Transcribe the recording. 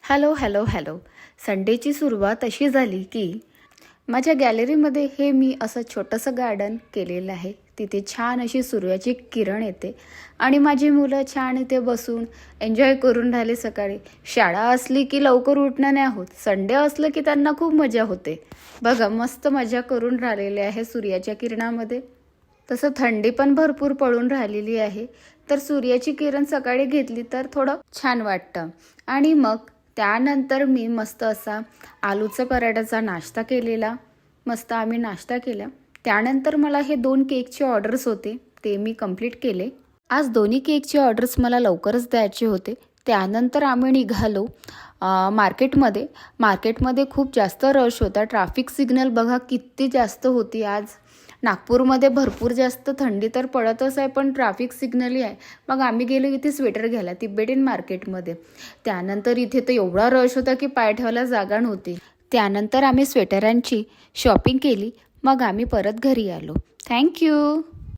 Hello hello hello. संडेची सुरुवात अशी झाली की माझ्या गॅलरीमध्ये हे मी असं छोटंसं गार्डन केलेलं आहे. तिथे छान अशी सूर्याची किरण येते आणि माझी मुलं छान इथे बसून एन्जॉय करून राहिले. सकाळी शाळा असली की लवकर उठणं नाही होत, संडे असलं की त्यांना खूप मजा होते. बघा मस्त मजा करून राहिलेले आहे सूर्याच्या किरणामध्ये. तसं थंडी पण भरपूर पडून राहिलेली आहे, तर सूर्याची किरण सकाळी घेतली तर थोडं छान वाटतं. आणि मग त्यानंतर मी मस्त असा आलूचा पराठाचा नाश्ता केलेला. मस्त आम्ही नाश्ता केला. त्यानंतर मला हे 2 केकचे ऑर्डर्स होते, ते मी कंप्लीट केले. आज दोन्ही केकचे ऑर्डर्स मला लवकरच द्यायचे होते. त्यानंतर आम्ही निघालो मार्केटमध्ये. मार्केटमध्ये खूप जास्त रश होता. ट्रॅफिक सिग्नल बघा किती जास्त होती आज. नागपूरमध्ये भरपूर जास्त थंडी तर पडतच आहे, पण ट्रॅफिक सिग्नलही आहे. मग आम्ही गेलो इथे स्वेटर घ्यायला तिबेटियन मार्केटमध्ये. त्यानंतर इथे तर एवढा रश होता की पाय ठेवायला जागा नव्हती. त्यानंतर आम्ही स्वेटरांची शॉपिंग केली. मग आम्ही परत घरी आलो. थँक्यू.